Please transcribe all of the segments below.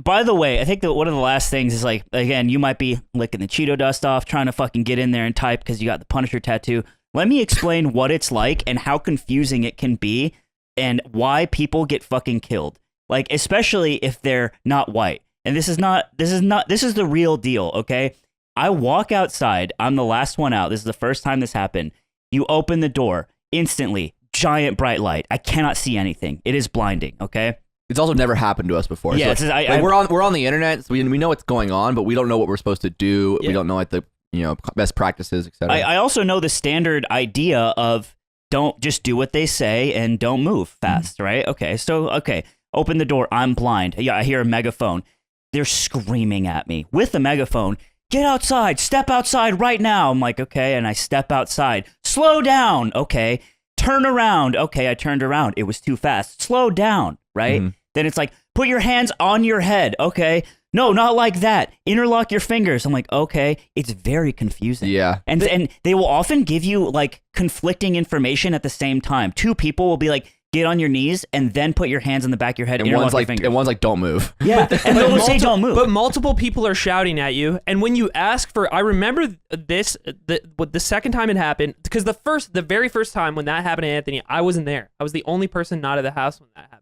By the way, I think that one of the last things is like, again, you might be licking the Cheeto dust off, trying to fucking get in there and type because you got the Punisher tattoo. Let me explain what it's like and how confusing it can be and why people get fucking killed. Like, especially if they're not white. And this is the real deal, okay? I walk outside. I'm the last one out. This is the first time this happened. You open the door. Instantly, giant bright light. I cannot see anything. It is blinding, okay? It's also never happened to us before. Yeah, so we're on the internet, so we know what's going on, but we don't know what we're supposed to do. Yeah. We don't know like the best practices, etc. I also know the standard idea of don't just do what they say and don't move fast, right? Okay, open the door. I'm blind. Yeah, I hear a megaphone. They're screaming at me with the megaphone. Get outside. Step outside right now. I'm like, okay, and I step outside. Slow down. Okay. Turn around. Okay, I turned around. It was too fast. Slow down, right? Mm-hmm. Then it's like, put your hands on your head. Okay. No, not like that. Interlock your fingers. I'm like, okay. It's very confusing. Yeah. And they will often give you like conflicting information at the same time. Two people will be like, get on your knees and then put your hands on the back of your head. And one's like, don't move. Yeah. And they'll say don't move. But multiple people are shouting at you. And when you ask for, I remember the second time it happened, because the very first time when that happened to Anthony, I wasn't there. I was the only person not at the house when that happened.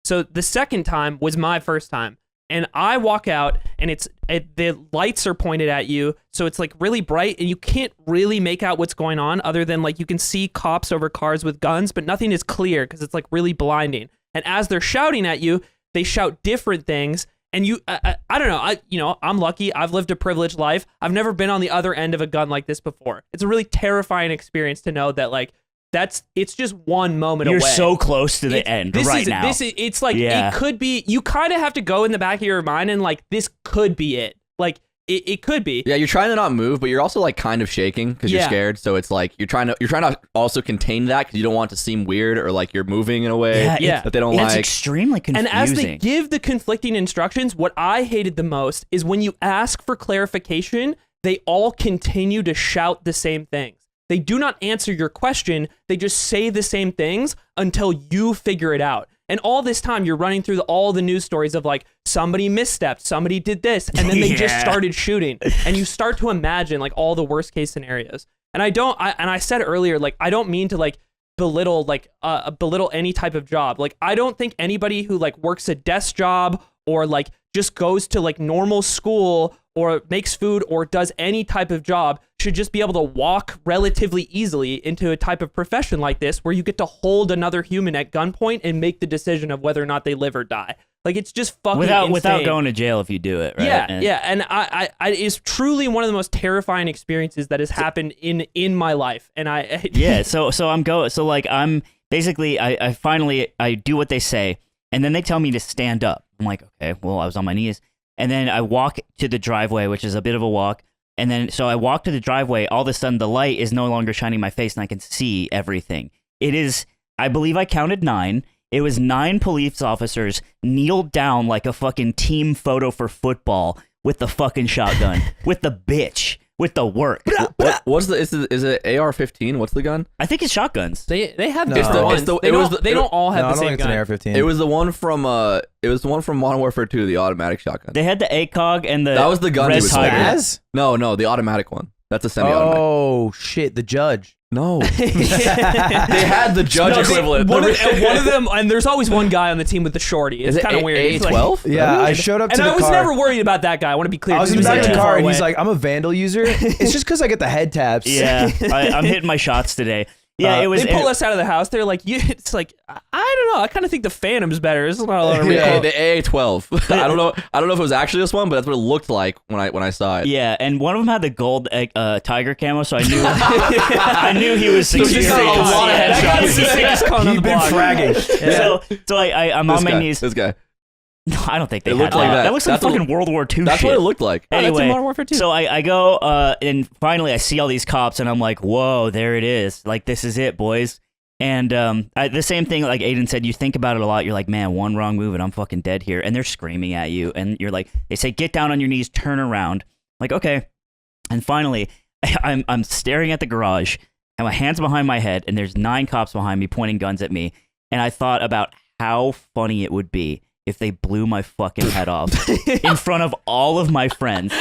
So the second time was my first time. And I walk out and the lights are pointed at you. So it's like really bright and you can't really make out what's going on other than like you can see cops over cars with guns, but nothing is clear because it's like really blinding. And as they're shouting at you, they shout different things. And I don't know. I'm lucky. I've lived a privileged life. I've never been on the other end of a gun like this before. It's a really terrifying experience to know that like, it's just one moment away. You're so close to the end right now. It's like, It could be, you kind of have to go in the back of your mind and like, this could be it. Like, it could be. Yeah, you're trying to not move, but you're also like kind of shaking because you're scared. So it's like, you're trying to also contain that because you don't want it to seem weird or like you're moving in a way that they don't like. It's extremely confusing. And as they give the conflicting instructions, what I hated the most is when you ask for clarification, they all continue to shout the same things. They do not answer your question. They just say the same things until you figure it out. And all this time, you're running through all the news stories of like, somebody misstepped, somebody did this, and then they just started shooting. And you start to imagine like all the worst case scenarios. And I said earlier, like, I don't mean to like belittle any type of job. Like, I don't think anybody who like works a desk job or like just goes to like normal school or makes food or does any type of job should just be able to walk relatively easily into a type of profession like this where you get to hold another human at gunpoint and make the decision of whether or not they live or die. Like, it's just fucking insane. Without going to jail if you do it, right? Yeah, and I it's truly one of the most terrifying experiences that has happened in my life. And I'm basically I finally do what they say, and then they tell me to stand up. I'm like, okay, well, I was on my knees. And then I walk to the driveway, which is a bit of a walk. And then, so I walk to the driveway. All of a sudden, the light is no longer shining in my face, and I can see everything. It is, I believe I counted 9. It was 9 police officers kneeled down like a fucking team photo for football with the fucking shotgun, with the bitch, with the work. What's is it AR-15? What's the gun? I think it's shotguns. They have different ones. They don't all have the same gun. It's an AR-15. It was the one from Modern Warfare 2, the automatic shotgun. They had the ACOG and the That was the gun he Red was Tiger. No, the automatic one. That's a semi-automatic. Oh shit, the judge. No. They had the judge equivalent. One of them, and there's always one guy on the team with the shorty. It's kind of weird. A12? Yeah, I showed up to the car. And I was never worried about that guy. I want to be clear. I was in the back of the car, and he's like, I'm a Vandal user. It's just because I get the head taps. Yeah, I'm hitting my shots today. Yeah, it was. They pull us out of the house. They're like, it's like, I don't know. I kind of think the Phantom's better. It's not a lot of recoil. The AA-12. I don't know if it was actually this one, but that's what it looked like when I saw it. Yeah, and one of them had the gold tiger camo, so I knew I knew he was. So he's got a lot of headshots. He's been fragging. Yeah. So I'm on my knees. This guy. No, I don't think they looked had like that. That looks like fucking World War II That's shit. what it looked like. Anyway, that's in Modern Warfare 2. So I go, and finally I see all these cops, and I'm like, whoa, there it is. Like, this is it, boys. And the same thing, like Aiden said, you think about it a lot. You're like, man, one wrong move, and I'm fucking dead here. And they're screaming at you, and you're like, they say, get down on your knees, turn around. I'm like, okay. And finally, I'm staring at the garage, and my hands behind my head, and there's 9 cops behind me pointing guns at me. And I thought about how funny it would be if they blew my fucking head off in front of all of my friends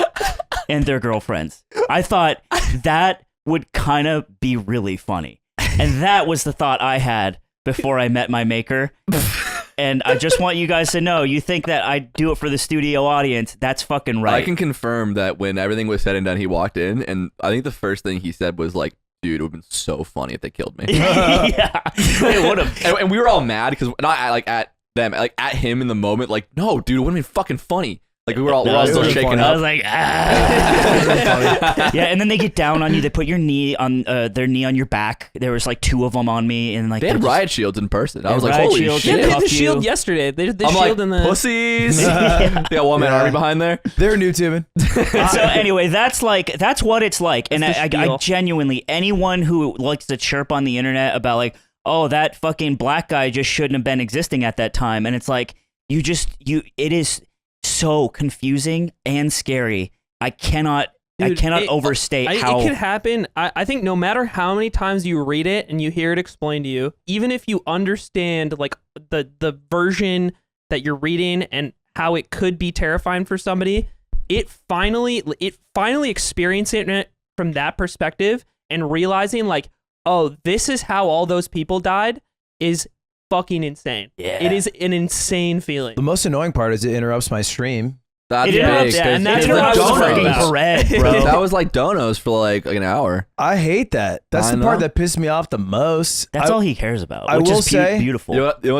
and their girlfriends. I thought that would kind of be really funny. And that was the thought I had before I met my maker. And I just want you guys to know, you think that I do it for the studio audience, that's fucking right. I can confirm that when everything was said and done, he walked in, and I think the first thing he said was like, dude, it would have been so funny if they killed me. Yeah, it would have. And we were all mad because not like at them, like at him in the moment, like, no, dude, it would have been fucking funny. Like we're all still shaking I up. was like, yeah, and then they get down on you. They put your knee on their knee on your back. There was like 2 of them on me, and like They had just- riot shields in person. I was like, riot holy shields, Yeah, shit. they did the cuffed you. shield yesterday. They did the I'm shield like, in the pussies. They got one man Yeah. army behind there. They're new tubing. So anyway, that's what it's like, and That's the I spiel. genuinely, anyone who likes to chirp on the internet about like, oh, that fucking black guy just shouldn't have been existing at that time, and it's like it is so confusing and scary. I cannot overstate how it can happen. I think no matter how many times you read it and you hear it explained to you, even if you understand like the version that you're reading and how it could be terrifying for somebody, it finally experiencing it from that perspective and realizing like, oh, this is how all those people died is fucking insane. Yeah. It is an insane feeling. The most annoying part is it interrupts my stream. That's It big. interrupts, yeah, and that's It what I was interrupts freaking donuts. bread, bro. That was like donos for like an hour. I hate that. That's I the part know. that pissed me off the most. That's I, all he cares about, I which will is say- beautiful. You know what the